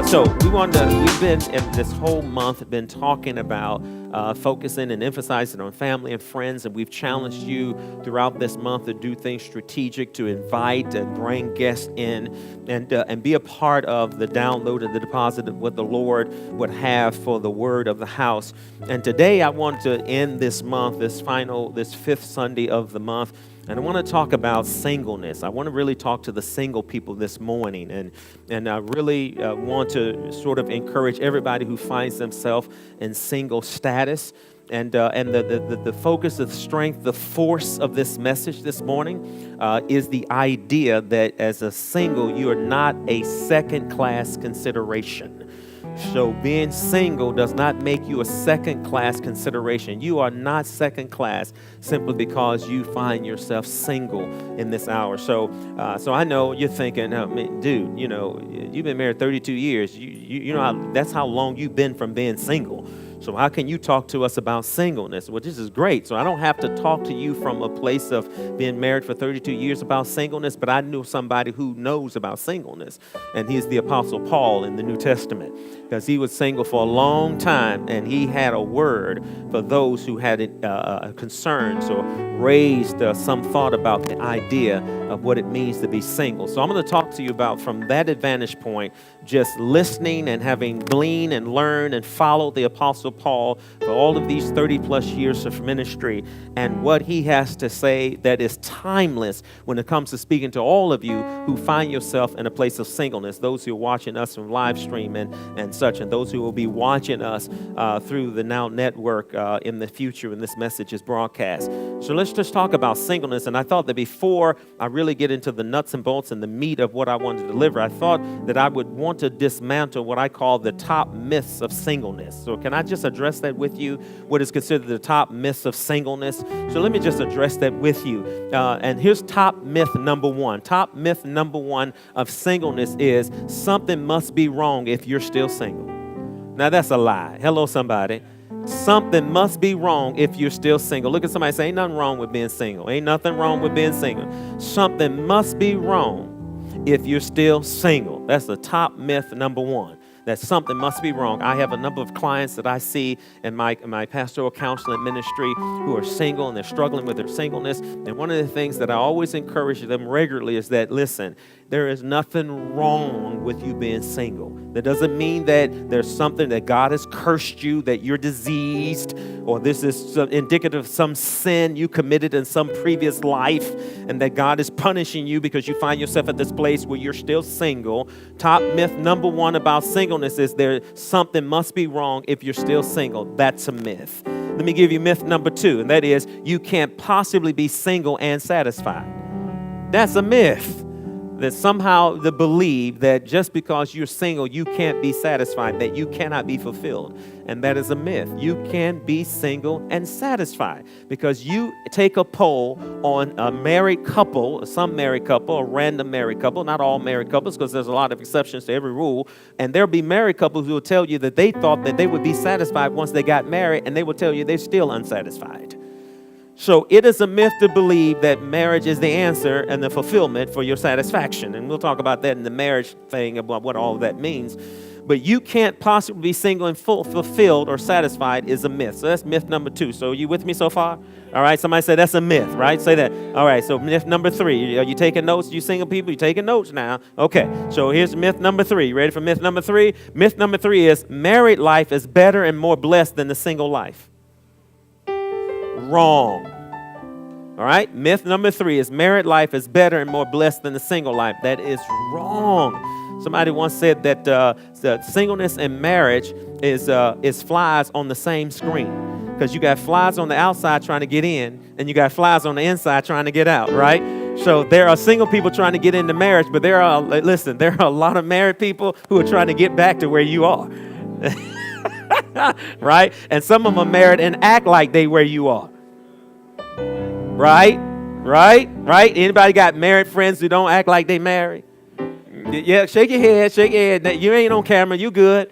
We've been in this whole month been talking about focusing and emphasizing on family and friends, and we've challenged you throughout this month to do things strategic, to invite and bring guests in, and be a part of the download and the deposit of what the Lord would have for the word of the house. And today I want to end this month, this fifth Sunday of the month. And I want to talk about singleness. I want to really talk to the single people this morning. And I really want to sort of encourage everybody who finds themselves in single status. And the focus, the strength, the force of this message this morning is the idea that as a single, you are not a second-class consideration. So being single does not make you a second-class consideration. You are not second-class simply because you find yourself single in this hour. So I know you're thinking, dude, you've been married 32 years. You know that's how long you've been from being single. So how can you talk to us about singleness? Well, this is great. So I don't have to talk to you from a place of being married for 32 years about singleness, but I knew somebody who knows about singleness, and he's the Apostle Paul in the New Testament, because he was single for a long time, and he had a word for those who had concerns or raised some thought about the idea of what it means to be single. So I'm going to talk to you about, from that advantage point, just listening and having gleaned and learned and followed the Apostle Paul for all of these 30 plus years of ministry, and what he has to say that is timeless when it comes to speaking to all of you who find yourself in a place of singleness, those who are watching us from live stream and such, and those who will be watching us through the Now Network in the future when this message is broadcast. So let's just talk about singleness. And I thought that before I really get into the nuts and bolts and the meat of what I wanted to deliver, I thought that I would want to dismantle what I call the top myths of singleness. So can I just address that with you? What is considered the top myths of singleness? So let me just address that with you. And here's top myth number one. Top myth number one of singleness is something must be wrong if you're still single. Now that's a lie. Hello, somebody. Something must be wrong if you're still single. Look at somebody and say, ain't nothing wrong with being single. Ain't nothing wrong with being single. Something must be wrong if you're still single. That's the top myth number one. That something must be wrong. I have a number of clients that I see in my pastoral counseling ministry who are single and they're struggling with their singleness. And one of the things that I always encourage them regularly is that, listen, there is nothing wrong with you being single. That doesn't mean that there's something that God has cursed you, that you're diseased, or this is indicative of some sin you committed in some previous life, and that God is punishing you because you find yourself at this place where you're still single. Top myth number one about singleness is there something must be wrong if you're still single. That's a myth. Let me give you myth number two, and that is you can't possibly be single and satisfied. That's a myth. That somehow they believe that just because you're single, you can't be satisfied, that you cannot be fulfilled. And that is a myth. You can be single and satisfied, because you take a poll on a married couple, some married couple, a random married couple, not all married couples, because there's a lot of exceptions to every rule. And there'll be married couples who will tell you that they thought that they would be satisfied once they got married, and they will tell you they're still unsatisfied. So it is a myth to believe that marriage is the answer and the fulfillment for your satisfaction. And we'll talk about that in the marriage thing, about what all of that means. But you can't possibly be single and fulfilled or satisfied is a myth. So that's myth number two. So are you with me so far? All right, somebody say that's a myth, right? Say that. All right, so myth number three. Are you taking notes? You single people, you taking notes now? Okay, so here's myth number three. You ready for myth number three? Myth number three is married life is better and more blessed than the single life. Wrong. All right? Myth number three is married life is better and more blessed than the single life. That is wrong. Somebody once said that singleness and marriage is flies on the same screen, because you got flies on the outside trying to get in, and you got flies on the inside trying to get out, right? So there are single people trying to get into marriage, but there are a lot of married people who are trying to get back to where you are. Right? And some of them are married and act like they where you are. Right? Anybody got married friends who don't act like they married? Yeah, shake your head. You ain't on camera. You good.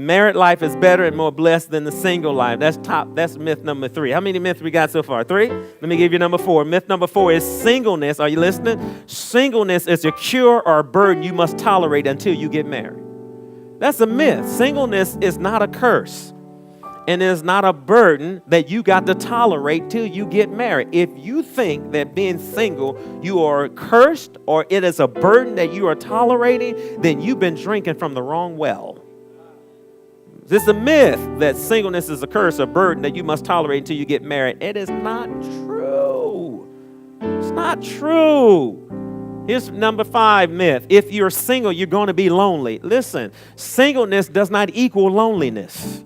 married life is better and more blessed than the single life. That's myth number 3. How many myths we got so far? 3? Let me give you number 4. Myth number 4 is singleness. Are you listening? Singleness is a cure or a burden you must tolerate until you get married. That's a myth. Singleness is not a curse. And it's not a burden that you got to tolerate till you get married. If you think that being single, you are cursed or it is a burden that you are tolerating, then you've been drinking from the wrong well. It's a myth that singleness is a curse, a burden that you must tolerate until you get married. It is not true. It's not true. Here's number 5 myth. If you're single, you're going to be lonely. Listen, singleness does not equal loneliness.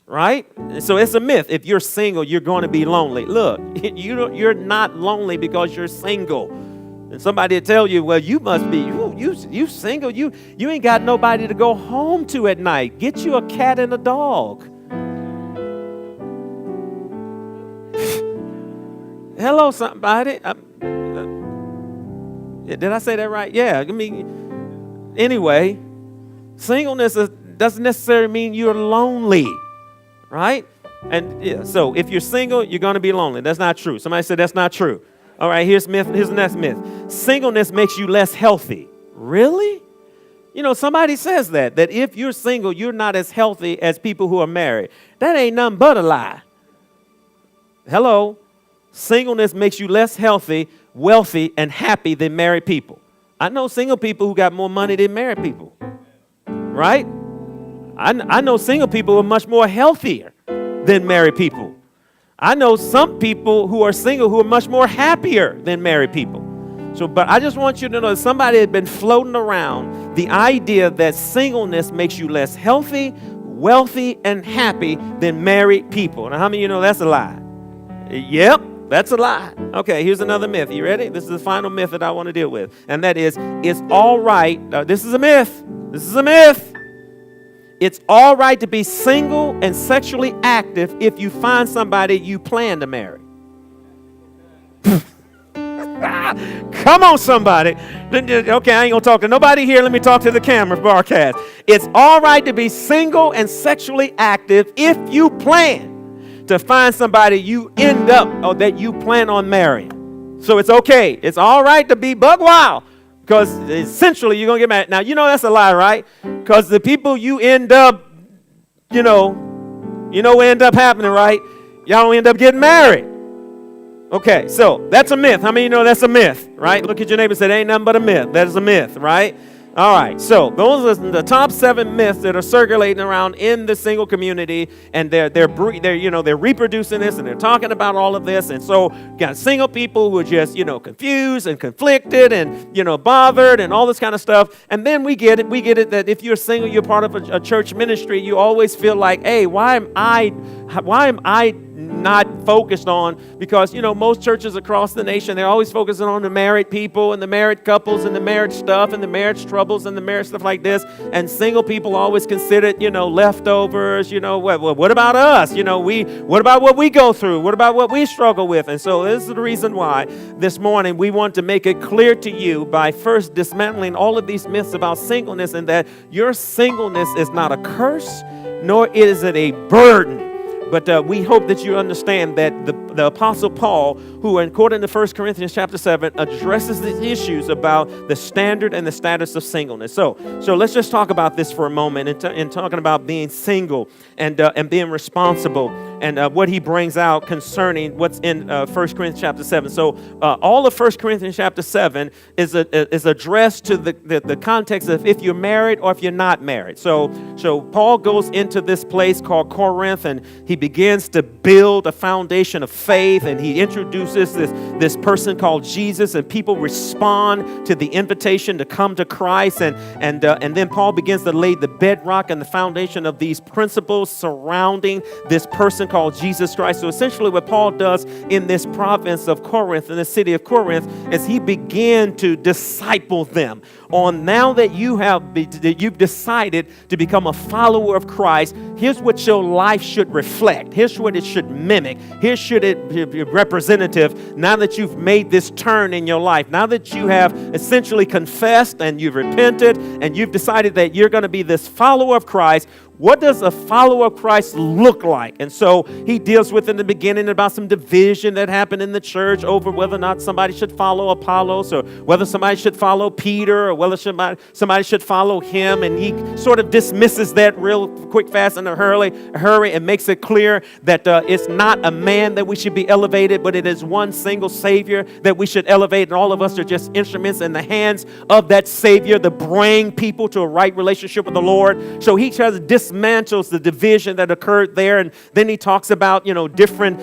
Right? So it's a myth. If you're single, you're going to be lonely. Look, you're not lonely because you're single. And somebody will tell you, well, you must be, you single. You ain't got nobody to go home to at night. Get you a cat and a dog. Hello, somebody. Did I say that right? Yeah. I mean, anyway, singleness doesn't necessarily mean you're lonely. Right? And yeah, so if you're single, you're going to be lonely. That's not true. Somebody said that's not true. All right, here's the next myth. Singleness makes you less healthy. Really? You know, somebody says that if you're single, you're not as healthy as people who are married. That ain't nothing but a lie. Hello? Singleness makes you less healthy, wealthy, and happy than married people. I know single people who got more money than married people. Right? I know single people are much more healthier than married people. I know some people who are single who are much more happier than married people. So, but I just want you to know that somebody had been floating around the idea that singleness makes you less healthy, wealthy, and happy than married people. Now, how many of you know that's a lie? Yep, that's a lie. Okay, here's another myth. You ready? This is the final myth that I want to deal with. And that is, it's all right. This is a myth. This is a myth. It's all right to be single and sexually active if you find somebody you plan to marry. Come on, somebody. Okay, I ain't going to talk to nobody here. Let me talk to the camera broadcast. It's all right to be single and sexually active if you plan to find somebody you end up or that you plan on marrying. So it's okay. It's all right to be bug wild. Because essentially you're going to get married. Now, you know that's a lie, right? Because the people you end up, you know what end up happening, right? Y'all don't end up getting married. Okay, so that's a myth. How many of you know that's a myth, right? Look at your neighbor and say, it ain't nothing but a myth. That is a myth, right? All right, so those are the top 7 myths that are circulating around in the single community, and they're reproducing this, and they're talking about all of this, and so got single people who are just confused and conflicted and bothered and all this kind of stuff, and then we get it that if you're single, you're part of a church ministry, you always feel like, hey, why am I not focused on, because most churches across the nation, they're always focusing on the married people and the married couples and the marriage stuff and the marriage troubles and the marriage stuff like this, and single people always considered leftovers. What about us? What about what we go through? What about what we struggle with? And so this is the reason why this morning we want to make it clear to you by first dismantling all of these myths about singleness, and that your singleness is not a curse, nor is it a burden. But we hope that you understand that the Apostle Paul, who according to 1 Corinthians chapter 7, addresses the issues about the standard and the status of singleness. So let's just talk about this for a moment in talking about being single and being responsible and what he brings out concerning what's in 1 Corinthians chapter 7. So all of 1 Corinthians chapter 7 is addressed to the context of if you're married or if you're not married. So Paul goes into this place called Corinth, and he begins to build a foundation of faith, and he introduces this person called Jesus, and people respond to the invitation to come to Christ, and then Paul begins to lay the bedrock and the foundation of these principles surrounding this person called Jesus Christ. So essentially what Paul does in this province of Corinth, in the city of Corinth, is he began to disciple them on, now that you've decided to become a follower of Christ, here's what your life should reflect. Here's what it should mimic. Here should it be representative now that you've made this turn in your life. Now that you have essentially confessed and you've repented and you've decided that you're going to be this follower of Christ. What does a follower of Christ look like? And so he deals with in the beginning about some division that happened in the church over whether or not somebody should follow Apollos or whether somebody should follow Peter or whether somebody should follow him. And he sort of dismisses that real quick, fast, in a hurry and makes it clear that it's not a man that we should be elevated, but it is one single Savior that we should elevate. And all of us are just instruments in the hands of that Savior to bring people to a right relationship with the Lord. So he tries to dismantles the division that occurred there. And then he talks about, different,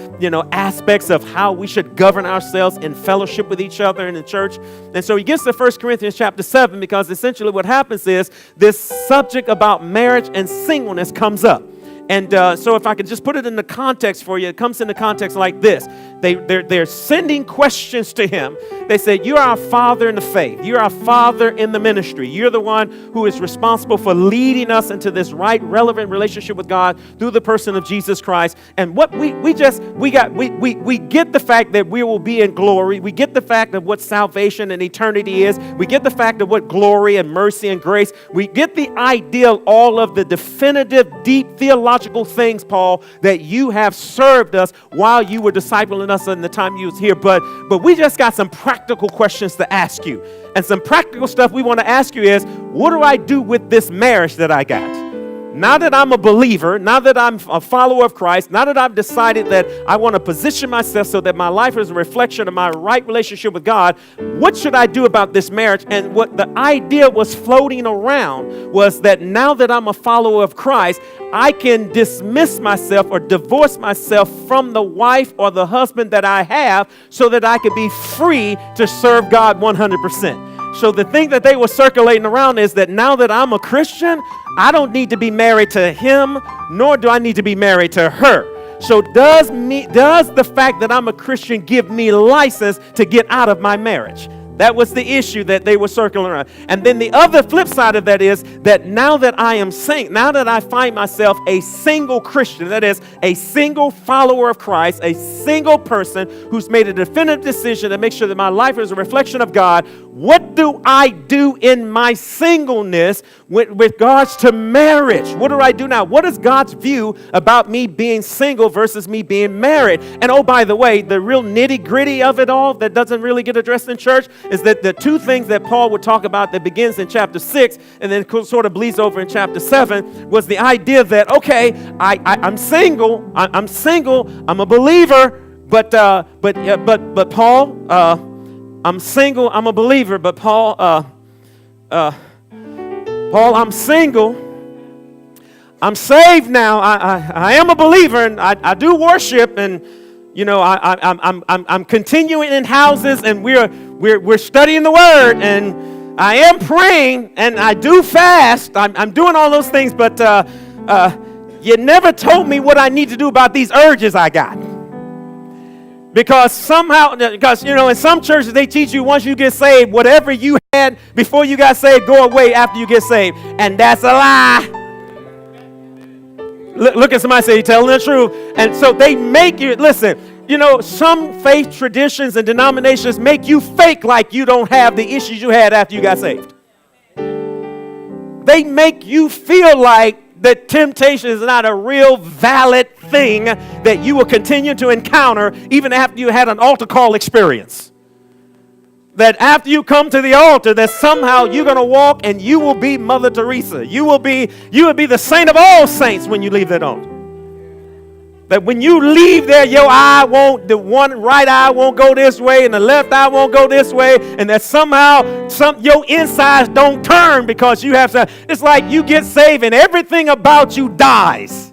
aspects of how we should govern ourselves in fellowship with each other in the church. And so he gets to 1 Corinthians chapter 7 because essentially what happens is this subject about marriage and singleness comes up. And so if I could just put it in the context for you, it comes in the context like this. They're sending questions to him. They say, you're our father in the faith. You're our father in the ministry. You're the one who is responsible for leading us into this right, relevant relationship with God through the person of Jesus Christ. And what we get the fact that we will be in glory. We get the fact of what salvation and eternity is. We get the fact of what glory and mercy and grace. We get the idea of all of the definitive, deep theological things, Paul, that you have served us while you were discipling us in the time you was here. But we just got some practical questions to ask you. And some practical stuff we want to ask you is, what do I do with this marriage that I got? Now that I'm a believer, now that I'm a follower of Christ, now that I've decided that I want to position myself so that my life is a reflection of my right relationship with God, what should I do about this marriage? And what the idea was floating around was that now that I'm a follower of Christ, I can dismiss myself or divorce myself from the wife or the husband that I have so that I could be free to serve God 100%. So the thing that they were circulating around is that now that I'm a Christian, I don't need to be married to him, nor do I need to be married to her. So does the fact that I'm a Christian give me license to get out of my marriage? That was the issue that they were circling around. And then the other flip side of that is that now that I am now that I find myself a single Christian, that is a single follower of Christ, a single person who's made a definitive decision to make sure that my life is a reflection of God, what do I do in my singleness with regards to marriage? What do I do now? What is God's view about me being single versus me being married? And oh, by the way, the real nitty-gritty of it all that doesn't really get addressed in church is that the two things that Paul would talk about that begins in chapter 6 and then sort of bleeds over in chapter 7 was the idea that, okay, I'm single, I'm a believer, but Paul, I'm single, I'm a believer, but Paul, I'm single, I'm saved now, I am a believer, and I do worship, and I'm continuing in houses, and we're studying the Word, and I am praying, and I do fast. I'm doing all those things, but you never told me what I need to do about these urges I got. Because in some churches they teach you once you get saved, whatever you had before you got saved, go away after you get saved, and that's a lie. Look at somebody and say, you're telling the truth. And so they make you, listen, some faith traditions and denominations make you fake like you don't have the issues you had after you got saved. They make you feel like that temptation is not a real valid thing that you will continue to encounter even after you had an altar call experience. That after you come to the altar, that somehow you're going to walk and you will be Mother Teresa. You will be the saint of all saints when you leave that altar. That when you leave there, the one right eye won't go this way and the left eye won't go this way, and that somehow your insides don't turn because you have to. It's like you get saved and everything about you dies.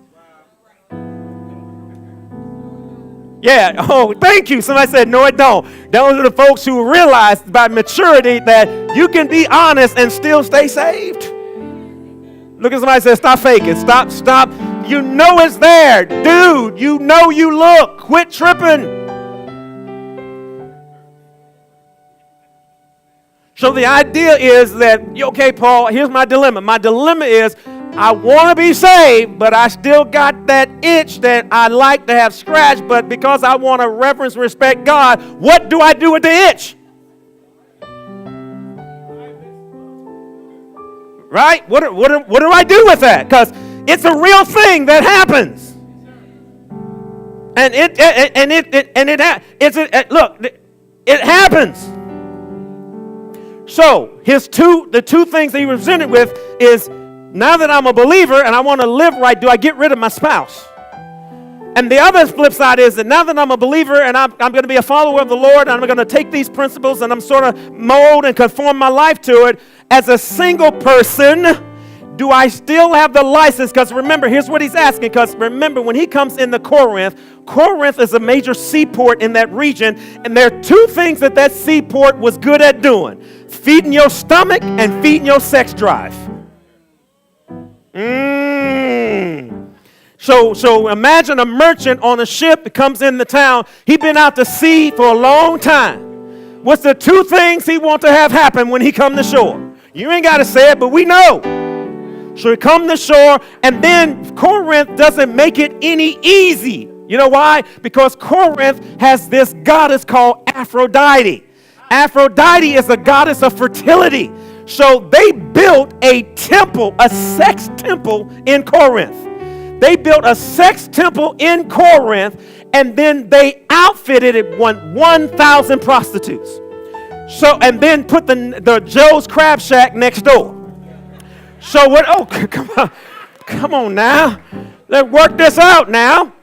Yeah, oh, thank you. Somebody said, no, it don't. Those are the folks who realize by maturity that you can be honest and still stay saved. Look at somebody and say, stop faking. Stop. You know it's there. Dude, you know you look. Quit tripping. So the idea is that, okay, Paul, here's my dilemma. My dilemma is I want to be saved, but I still got that itch that I like to have scratched. But because I want to reverence and respect God, what do I do with the itch? Right? What do I do with that? Because it's a real thing that happens. And it happens. So the two things that he was presented with is, now that I'm a believer and I want to live right, do I get rid of my spouse? And the other flip side is that now that I'm a believer and I'm going to be a follower of the Lord, and I'm going to take these principles and I'm sort of mold and conform my life to it, as a single person, do I still have the license? Because remember, here's what he's asking. Because remember, when he comes into Corinth, Corinth is a major seaport in that region. And there are two things that seaport was good at doing: feeding your stomach and feeding your sex drive. So imagine a merchant on a ship that comes into town. He's been out to sea for a long time. What's the two things he wants to have happen when he comes to shore? You ain't got to say it, but we know. So he comes to shore, and then Corinth doesn't make it any easy. You know why? Because Corinth has this goddess called Aphrodite. Aphrodite is a goddess of fertility. So they built a temple, a sex temple in Corinth. They built a sex temple in Corinth, and then they outfitted it 1,000 prostitutes. So, and then put the Joe's Crab Shack next door. So what? Oh, come on now. Let's work this out now.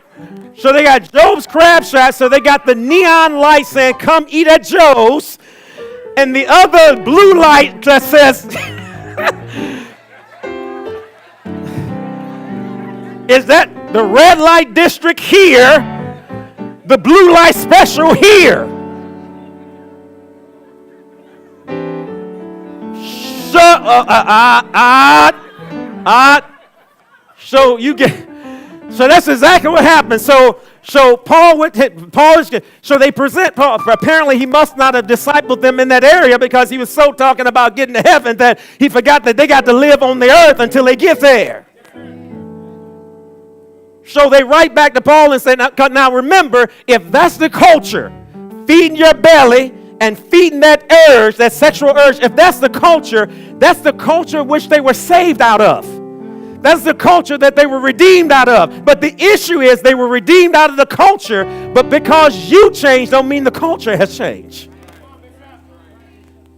So they got Joe's Crab Shack. So they got the neon light saying, "Come eat at Joe's," and the other blue light that says, "Is that the red light district here? The blue light special here." So you get. So that's exactly what happened. So they present Paul. Apparently, he must not have discipled them in that area, because he was so talking about getting to heaven that he forgot that they got to live on the earth until they get there. So they write back to Paul and say, now remember, if that's the culture, feeding your belly and feeding that urge, that sexual urge, if that's the culture which they were saved out of. That's the culture that they were redeemed out of. But the issue is they were redeemed out of the culture, but because you changed don't mean the culture has changed.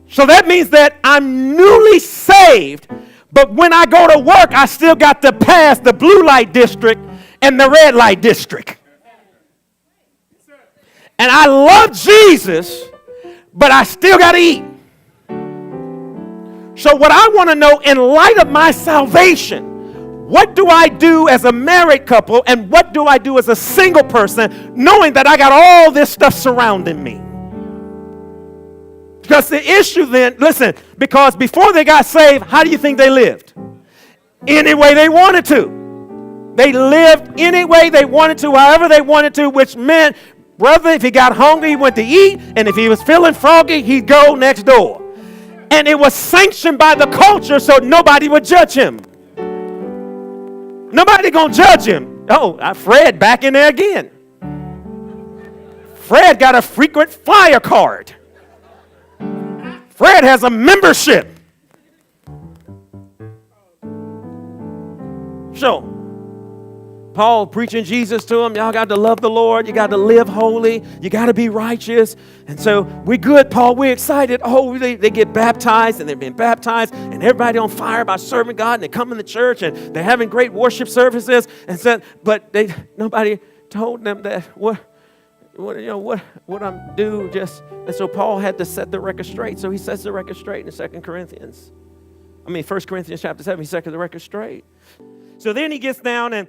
So that means that I'm newly saved, but when I go to work, I still got to pass the blue light district and the red light district. And I love Jesus, but I still got to eat. So what I want to know, in light of my salvation, what do I do as a married couple, and what do I do as a single person, knowing that I got all this stuff surrounding me? Because the issue then, listen, because before they got saved, how do you think they lived? Any way they wanted to. They lived any way they wanted to, however they wanted to, which meant, brother, if he got hungry, he went to eat, and if he was feeling froggy, he'd go next door. And it was sanctioned by the culture, so nobody would judge him. Nobody gonna judge him. Oh, Fred back in there again. Fred got a frequent flyer card. Fred has a membership. So, Paul preaching Jesus to them. Y'all got to love the Lord. You got to live holy. You got to be righteous. And so we're good, Paul. We're excited. Oh, they get baptized, and they're being baptized, and everybody on fire by serving God, and they come in the church, and they're having great worship services. And said, but nobody told them that what I'm due. And so Paul had to set the record straight. So he sets the record straight in 1 Corinthians chapter 7. He set the record straight. So then he gets down and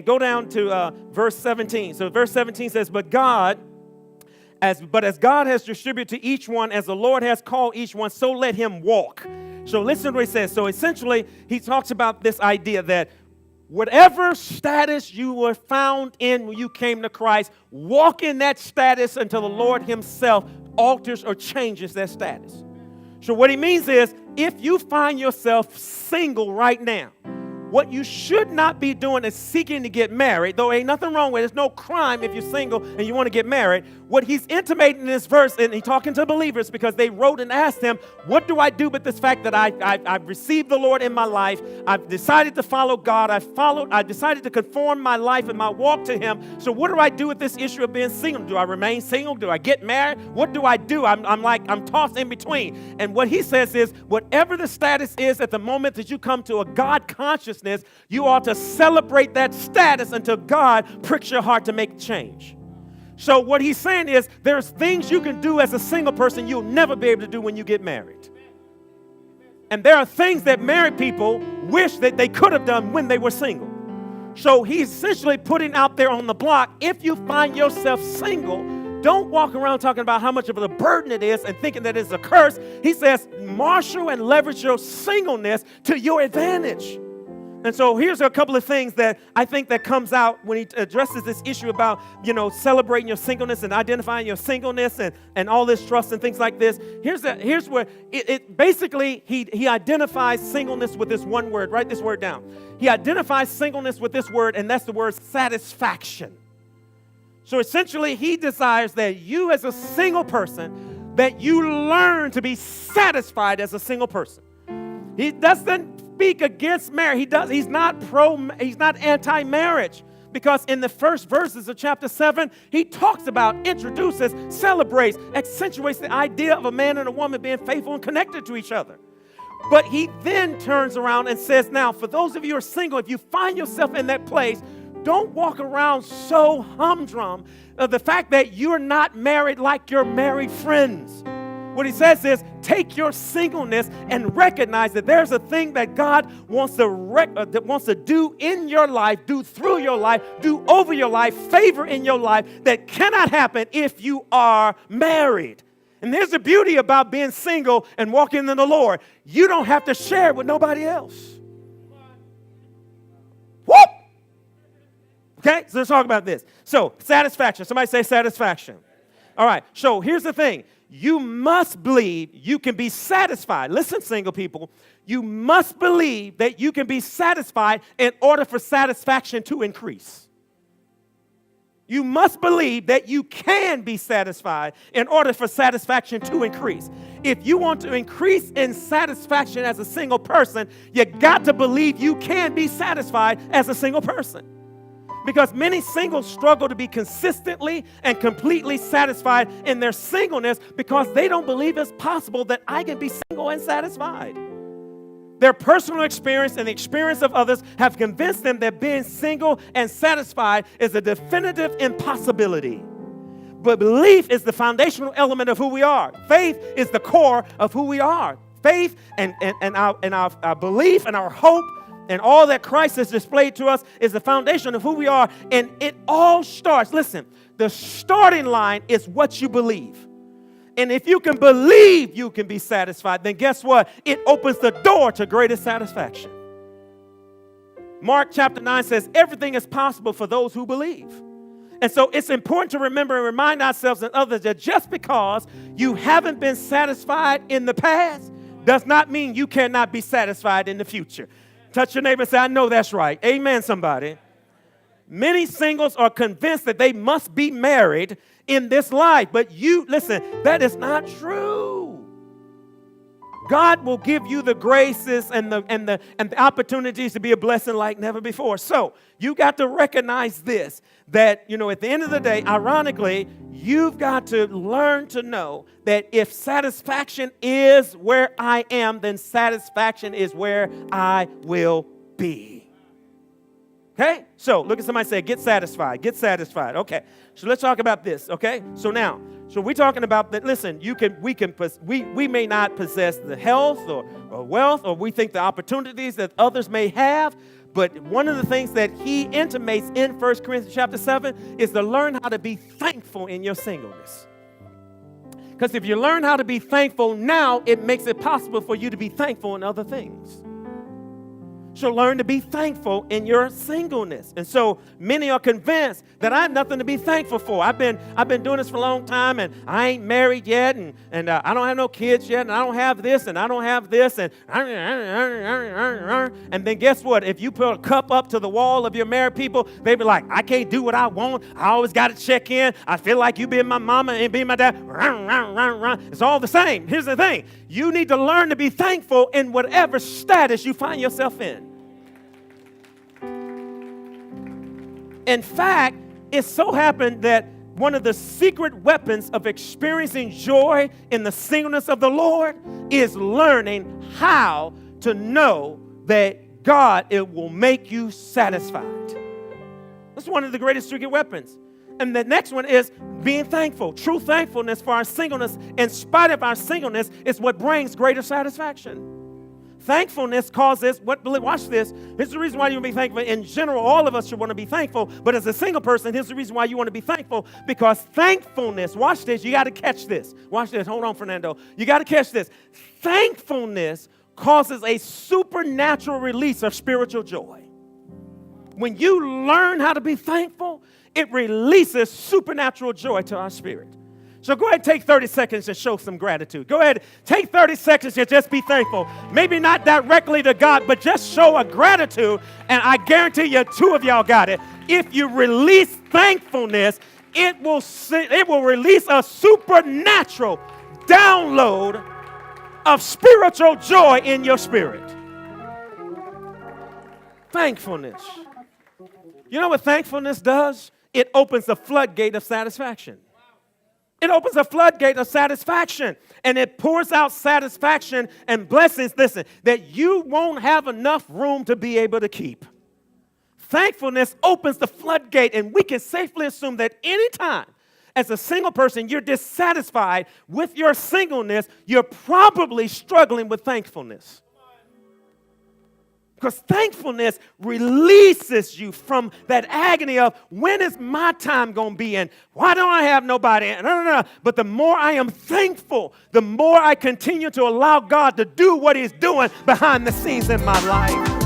go down to verse 17. So verse 17 says, But as God has distributed to each one, as the Lord has called each one, so let him walk. So listen to what he says. So essentially, he talks about this idea that whatever status you were found in when you came to Christ, walk in that status until the Lord himself alters or changes that status. So what he means is, if you find yourself single right now, what you should not be doing is seeking to get married, though ain't nothing wrong with it. There's no crime if you're single and you want to get married. What he's intimating in this verse, and he's talking to believers because they wrote and asked him, what do I do with this fact that I've received the Lord in my life? I've decided to follow God. I decided to conform my life and my walk to him. So what do I do with this issue of being single? Do I remain single? Do I get married? What do I do? I'm tossed in between. And what he says is, whatever the status is at the moment that you come to a God consciousness, you ought to celebrate that status until God pricks your heart to make change. So what he's saying is, there's things you can do as a single person you'll never be able to do when you get married. And there are things that married people wish that they could have done when they were single. So he's essentially putting out there on the block, if you find yourself single, don't walk around talking about how much of a burden it is and thinking that it's a curse. He says, marshal and leverage your singleness to your advantage. And so here's a couple of things that I think that comes out when he addresses this issue about, celebrating your singleness and identifying your singleness and all this trust and things like this. Here's where it basically, he identifies singleness with this one word. Write this word down. He identifies singleness with this word, and that's the word satisfaction. So essentially, he desires that you as a single person, that you learn to be satisfied as a single person. He doesn't speak against marriage. He's not anti-marriage, because in the first verses of chapter 7, he talks about, introduces, celebrates, accentuates the idea of a man and a woman being faithful and connected to each other. But he then turns around and says, now, for those of you who are single, if you find yourself in that place, don't walk around so humdrum of the fact that you're not married like your married friends. What he says is, take your singleness and recognize that there's a thing that God wants to do in your life, do through your life, do over your life, favor in your life that cannot happen if you are married. And there's the beauty about being single and walking in the Lord. You don't have to share it with nobody else. Whoop! Okay, so let's talk about this. So, satisfaction. Somebody say satisfaction. All right, so here's the thing. You must believe you can be satisfied. Listen, single people, you must believe that you can be satisfied in order for satisfaction to increase. You must believe that you can be satisfied in order for satisfaction to increase. If you want to increase in satisfaction as a single person, you got to believe you can be satisfied as a single person. Because many singles struggle to be consistently and completely satisfied in their singleness because they don't believe it's possible that I can be single and satisfied. Their personal experience and the experience of others have convinced them that being single and satisfied is a definitive impossibility. But belief is the foundational element of who we are. Faith is the core of who we are. Faith and our belief and our hope and all that Christ has displayed to us is the foundation of who we are. And it all starts, listen, the starting line is what you believe. And if you can believe you can be satisfied, then guess what? It opens the door to greater satisfaction. Mark chapter 9 says everything is possible for those who believe. And so it's important to remember and remind ourselves and others that just because you haven't been satisfied in the past does not mean you cannot be satisfied in the future. Touch your neighbor and say, I know that's right. Amen, somebody. Many singles are convinced that they must be married in this life. But listen, that is not true. God will give you the graces and the opportunities to be a blessing like never before. So you got to recognize this, that, at the end of the day, ironically, you've got to learn to know that if satisfaction is where I am, then satisfaction is where I will be. Okay? So look at somebody say, get satisfied. Get satisfied. Okay. So let's talk about this. Okay? So we're talking about that. Listen, we may not possess the health or wealth, or we think the opportunities that others may have. But one of the things that he intimates in 1 Corinthians chapter 7 is to learn how to be thankful in your singleness. Because if you learn how to be thankful now, it makes it possible for you to be thankful in other things. So learn to be thankful in your singleness. And so many are convinced that I have nothing to be thankful for. I've been doing this for a long time, and I ain't married yet, and I don't have no kids yet, and I don't have this, and I don't have this, and then guess what? If you put a cup up to the wall of your married people, they be like, I can't do what I want. I always got to check in. I feel like you being my mama and being my dad. It's all the same. Here's the thing. You need to learn to be thankful in whatever status you find yourself in. In fact, it so happened that one of the secret weapons of experiencing joy in the singleness of the Lord is learning how to know that God, it will make you satisfied. That's one of the greatest secret weapons. And the next one is being thankful. True thankfulness for our singleness, in spite of our singleness, is what brings greater satisfaction. Thankfulness causes, watch this. Here's the reason why you want to be thankful. In general, all of us should want to be thankful. But as a single person, here's the reason why you want to be thankful. Because thankfulness, watch this, you got to catch this. Watch this. Hold on, Fernando. You got to catch this. Thankfulness causes a supernatural release of spiritual joy. When you learn how to be thankful, it releases supernatural joy to our spirit. So go ahead and take 30 seconds and show some gratitude. Go ahead, take 30 seconds and just be thankful. Maybe not directly to God, but just show a gratitude, and I guarantee you 2 of y'all got it. If you release thankfulness, it will release a supernatural download of spiritual joy in your spirit. Thankfulness. You know what thankfulness does? It opens the floodgate of satisfaction. It opens a floodgate of satisfaction, and it pours out satisfaction and blessings, listen, that you won't have enough room to be able to keep. Thankfulness opens the floodgate, and we can safely assume that anytime as a single person you're dissatisfied with your singleness, you're probably struggling with thankfulness. Because thankfulness releases you from that agony of when is my time going to be and why don't I have nobody? No. But the more I am thankful, the more I continue to allow God to do what he's doing behind the scenes in my life.